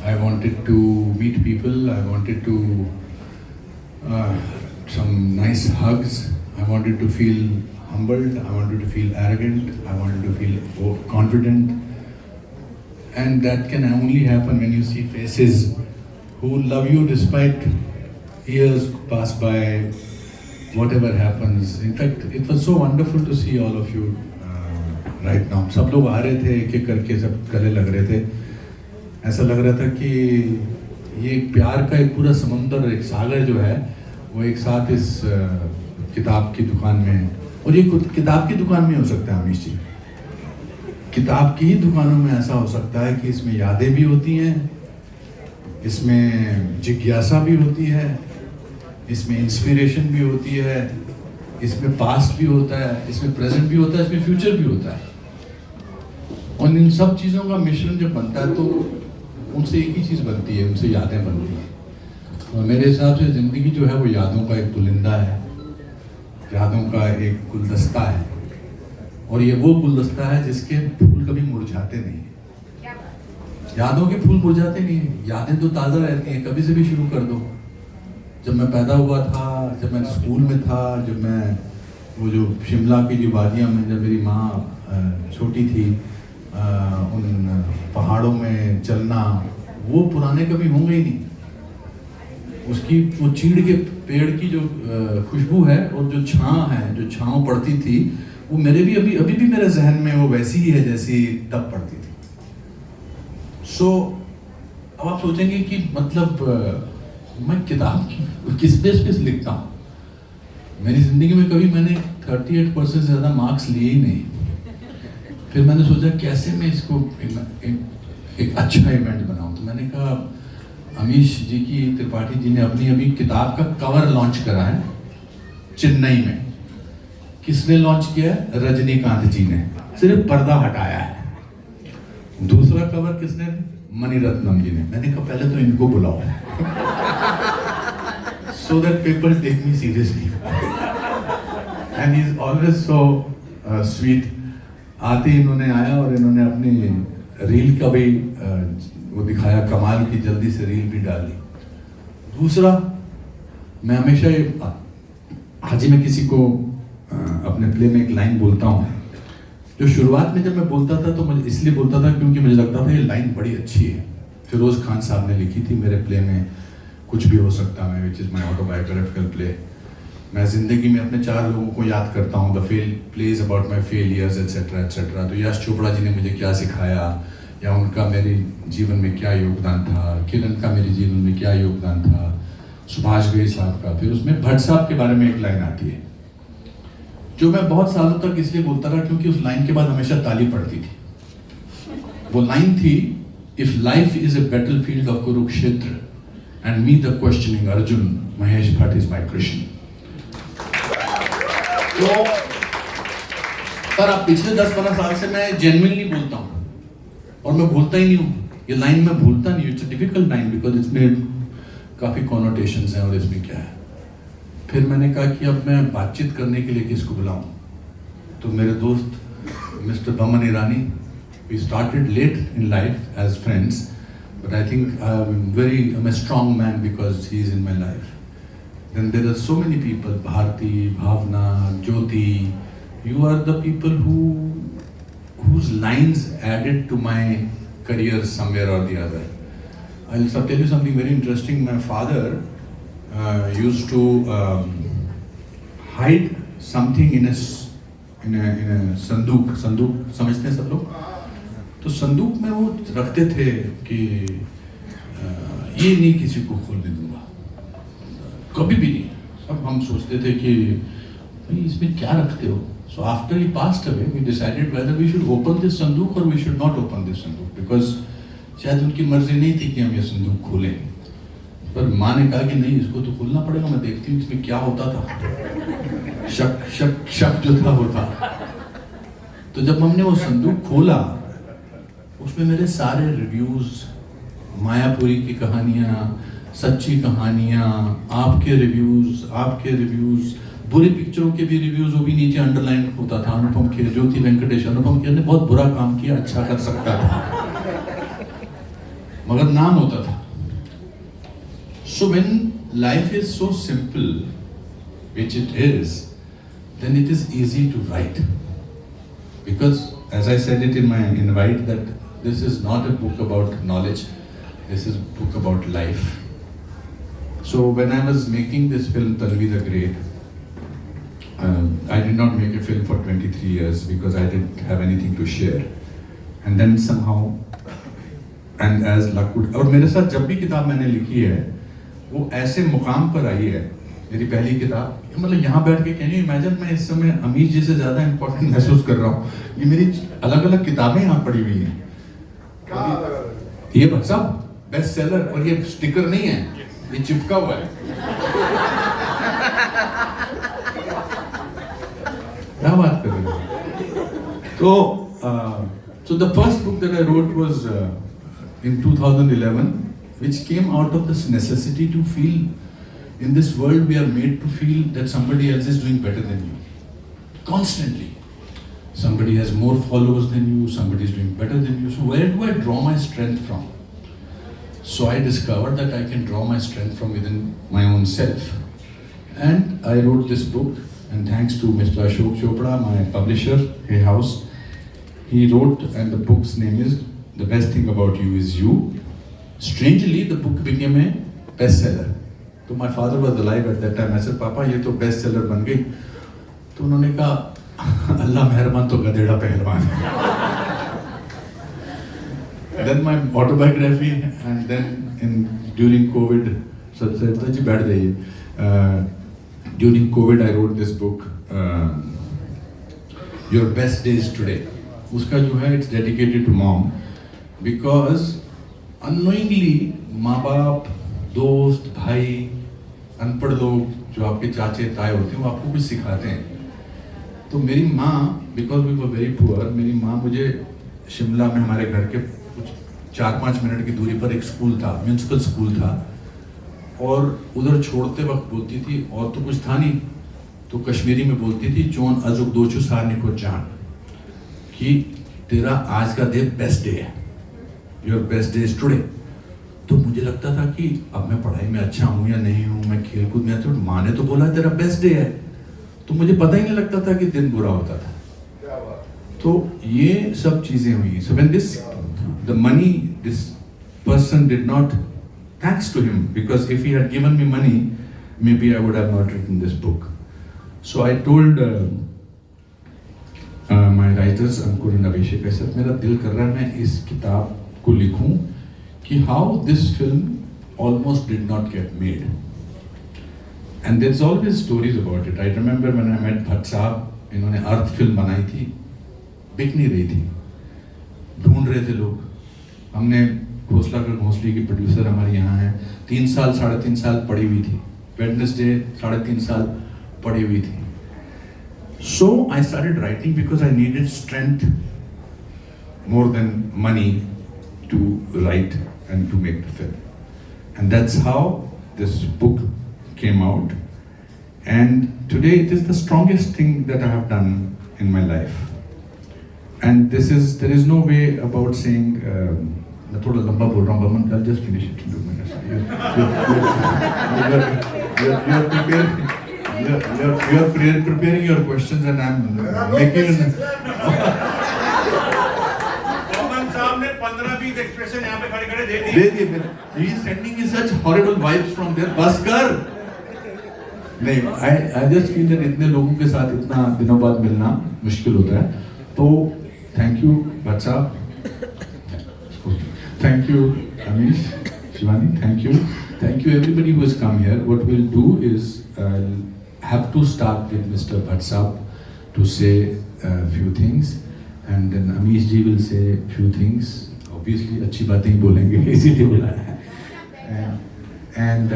I wanted to meet people. I wanted to some nice hugs. I wanted to feel humbled. I wanted to feel arrogant. I wanted to feel confident. And that can only happen when you see faces who love you despite years pass by, whatever happens. In fact, it was so wonderful to see all of you right now. सब लोग आ रहे थे, एक एक करके सब गले लग रहे थे. ऐसा लग रहा था कि ये एक प्यार का एक पूरा समंदर, एक सागर जो है, वो एक साथ इस किताब की दुकान में, और ये किताब की दुकान में हो सकता है अमीश जी. किताब की ही दुकानों में ऐसा हो सकता है कि इसमें यादें भी होती हैं, इसमें जिज्ञासा भी होती है, इसमें इंस्पिरेशन भी होती है, इसमें पास्ट भी होता है, इसमें प्रेजेंट भी होता है, इसमें फ्यूचर भी होता है. और इन सब चीज़ों का मिश्रण जब बनता है तो उनसे एक ही चीज़ बनती है, उनसे यादें बनती हैं. और मेरे हिसाब से ज़िंदगी जो है वो यादों का एक पुलिंदा है, यादों का एक गुलदस्ता है. और ये वो गुलदस्ता है जिसके फूल कभी मुरझाते नहीं. यादों के फूल मुरझाते नहीं, यादें तो ताज़ा रहती हैं, कभी से भी शुरू कर दो. जब मैं पैदा हुआ था, जब मैं स्कूल में था, जब मैं वो जो शिमला की जो वादियाँ में, जब मेरी माँ छोटी थी, उन पहाड़ों में चलना, वो पुराने कभी होंगे ही नहीं. उसकी वो चीड़ के पेड़ की जो खुशबू है और जो छाँव है, जो छाँव पड़ती थी, वो मेरे भी अभी भी मेरे जहन में वो वैसी ही है जैसी तब पड़ती थी. सो अब आप सोचेंगे कि मतलब मैं किताब किस बेस पे लिखता हूँ. मेरी ज़िंदगी में कभी मैंने 38% से ज़्यादा मार्क्स लिए ही नहीं. फिर मैंने सोचा कैसे मैं इसको एक अच्छा इवेंट बनाऊँ. तो मैंने कहा अमीश जी की, त्रिपाठी जी ने अपनी अभी किताब का कवर लॉन्च करा है चेन्नई में. किसने लॉन्च किया है? रजनीकांत जी ने. सिर्फ पर्दा हटाया है. दूसरा कवर किसने? मणिरत्नम जी ने. मैंने कहा पहले तो इनको बुलाओ so that people take me seriously. And he is always so sweet. आते ही इन्होंने आया और इन्होंने अपनी रील का भी वो दिखाया, कमाल की, जल्दी से रील भी डाली. दूसरा, मैं हमेशा आज ही मैं किसी को अपने प्ले में एक लाइन बोलता हूँ, जो शुरुआत में जब मैं बोलता था तो मुझे इसलिए बोलता था क्योंकि मुझे लगता था ये लाइन बड़ी अच्छी है. फिरोज खान साहब ने लिखी थी मेरे प्ले में, कुछ भी हो सकता है, which is my autobiographical play. मैं ज़िंदगी में अपने 4 लोगों को याद करता हूँ. The plays about my failures etcetera etcetera. तो यश चोपड़ा जी ने मुझे क्या सिखाया, या उनका मेरे जीवन में क्या योगदान था, किरण का मेरे जीवन में क्या योगदान था, सुभाष घई साहब का. फिर उसमें भट्ट साहब के बारे में एक लाइन आती है जो मैं बहुत सालों तक इसलिए बोलता रहा क्योंकि उस लाइन के बाद हमेशा ताली पड़ती थी. वो लाइन थी, if life is a battle field of Kurukshetra and me the questioning Arjun, Mahesh Bhatt is my Krishna. तो पर अब पिछले 10-12 साल से मैं जेन्युइनली बोलता हूँ, और मैं भूलता ही नहीं हूँ. ये लाइन मैं भूलता नहीं. It's a difficult line because इसमें काफ़ी कॉनोटेशंस हैं और इसमें क्या है. फिर मैंने कहा कि अब मैं बातचीत करने के लिए किसको बुलाऊँ. तो मेरे दोस्त mister Boman Irani, we started late in life as friends. But I think I'm a strong man because he is in my life. Then there are so many people, Bharti, Bhavna, Jyoti. You are the people whose lines added to my career somewhere or the other. I'll tell you something very interesting. My father used to hide something in a संदूक. संदूक समझते हैं सब लोग? तो संदूक में वो रखते थे कि ये नहीं किसी को खोलने दूंगा, कभी भी नहीं. अब हम सोचते थे कि भाई इसमें क्या रखते हो. So after he passed away we decided whether we should open this संदूक और we should not open this संदूक, बिकॉज शायद उनकी मर्जी नहीं थी कि हम ये संदूक खोलें. पर माँ ने कहा कि नहीं, इसको तो खोलना पड़ेगा, मैं देखती हूँ इसमें क्या होता था. शक जो था वो था. तो जब हमने वो संदूक खोला, उसमें मेरे सारे रिव्यूज़, मायापुरी की कहानियाँ, सच्ची कहानियाँ, आपके रिव्यूज़, बुरी पिक्चरों के भी रिव्यूज़, वो भी नीचे अंडरलाइन होता था. अनुपम खेर, ज्योति वेंकटेश, अनुपम खेर ने बहुत बुरा काम किया, अच्छा कर सकता था. मगर नाम होता था. So when life is so simple, which it is, then it is easy to write. Because as I said it in my invite, that this is not a book about knowledge, this is a book about life. So when I was making this film Tanvi the Great, I did not make a film for 23 years because I didn't have anything to share. And then somehow, and as luck would, और मेरे साथ जब भी किताब मैंने लिखी है वो ऐसे मुकाम पर आई है, मेरी पहली किताब, मतलब यहाँ बैठ के कैन यू इमेजिन, मैं इस समय अमीर जी से ज़्यादा इम्पोर्टेंट महसूस कर रहा हूँ. ये मेरी अलग अलग किताबें यहाँ पड़ी हुई हैं. ये सब बेस्ट सेलर, और ये स्टिकर नहीं है, ये चिपका हुआ है. क्या बात कर रहे हो? So the first book that I wrote was in 2011, which came out of this necessity to feel, in this world we are made to feel that somebody else is doing better than you. Constantly. Somebody has more followers than you, somebody is doing better than you. So where do I draw my strength from? So I discovered that I can draw my strength from within my own self. And I wrote this book, and thanks to Mr. Ashok Chopra, my publisher, Hay House, he wrote, and the book's name is The Best Thing About You Is You. Strangely, the book became a bestseller. तो my father was alive at that time. I said, पापा ये तो best seller बन गई. तो उन्होंने कहा, अल्लाह मेहरबान तो गधेड़ा पहलवान है. Then my autobiography, and then during COVID, sir ji बैठ जाइए. During COVID, I wrote this book, Your Best Days Today. उसका जो है, it's dedicated to mom, because unknowingly माँ बाप, दोस्त, भाई, अनपढ़ लोग जो आपके चाचे ताए होते हैं वो आपको कुछ सिखाते हैं. तो मेरी माँ, because we were very poor, मेरी माँ मुझे शिमला में हमारे घर के कुछ 4-5 मिनट की दूरी पर एक स्कूल था, म्यूनसिपल स्कूल था, और उधर छोड़ते वक्त बोलती थी, और तो कुछ था नहीं, तो कश्मीरी में बोलती थी, चोन अजुक दोचू सारने को जान, कि तेरा आज का डे बेस्ट डे है, your best day is today. तो मुझे लगता था कि अब मैं पढ़ाई में अच्छा हूँ या नहीं हूँ, मैं खेल कूद में अच्छा हूँ, माँ ने तो बोला तेरा बेस्ट डे है, तो मुझे पता ही नहीं लगता था कि दिन बुरा होता था. तो ये सब चीज़ें हुई. So when this the money, this person did not, thanks to him, because if he had given me money, maybe I would have not written this book. So I told my writers, Ankur and Abhishek, I said, मेरा दिल कर रहा है मैं इस किताब को लिखूं कि how this film almost did not get made. And there's always stories about it. I remember when I met Bhatt साहब, इन्होंने अर्थ फिल्म बनाई थी, बिक नहीं रही थी, ढूंढ रहे थे लोग. हमने घोसला का घोंसली की प्रोड्यूसर हमारे यहाँ हैं, 3 साल 3.5 साल पड़ी हुई थी, वेडनेसडे 3.5 साल पड़ी हुई थी. So I started writing because I needed strength more than money to write and to make the film. And that's how this book came out. And today it is the strongest thing that I have done in my life. And there is no way about saying, मैं थोड़ा लंबा बोल रहा हूँ, but I'll just finish it in 2 minutes. You're preparing your questions and I'm making. साहब ने 15-20 expression यहाँ पे खड़े-खड़े दे दिए. He is sending me such horrible vibes from there. बस कर. नहीं, I just feel that इतने लोगों के साथ इतना दिनों बाद मिलना मुश्किल होता है. तो thank you भट्ट साहब. Thank you, Amish, Shivani, thank you. Thank you everybody who has come here. What we'll do is have to start with Mr. Bhatt Sahab to say a few things, and then Amish ji will say a few things. Obviously, अच्छी बातें ही बोलेंगे, इसीलिए बुलाया है. And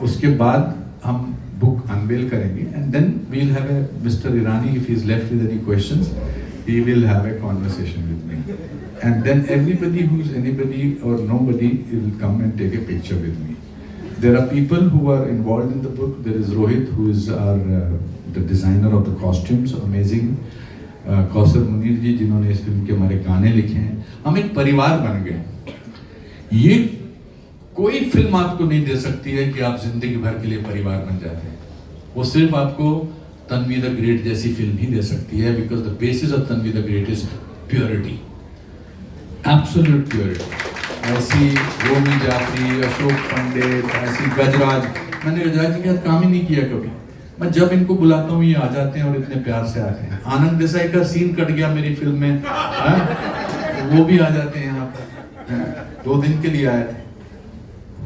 उसके बाद हम book unveil करेंगे, and then we'll have a Mr. Irani, if he's left with any questions, he will have a conversation with me. And then everybody who's anybody or nobody will come and take a picture with me. There are people who are involved in the book. There is Rohit, who is the designer of the costumes, amazing. Kausar Munir जी, जिन्होंने इस film के हमारे गाने लिखे हैं. हम एक परिवार बन गए. ये कोई फिल्म आपको नहीं दे सकती है कि आप जिंदगी भर के लिए परिवार बन जाते हैं। वो सिर्फ आपको तन्वी द ग्रेट जैसी फिल्म ही दे सकती है, because the basis of Tanvi the great is purity, absolute purity. ऐसी रोमी जाफरी, अशोक पंडित, ऐसी गजराज, मैंने गजराज जी के साथ काम ही नहीं किया कभी। मैं जब इनको बुलाता हूँ ये आ जाते हैं और इतने प्यार से आते हैं। आनंद देसाई का सीन कट गया मेरी फिल्म में, वो भी आ जाते हैं यहाँ पर, 2 दिन के लिए आए थे।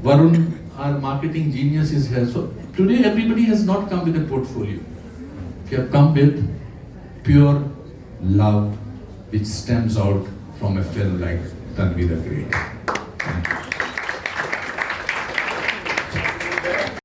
Varun, our marketing genius, is here. So today everybody has not come with a portfolio. They have come with pure love which stems out from a film like Tanvi the Great. Thank you.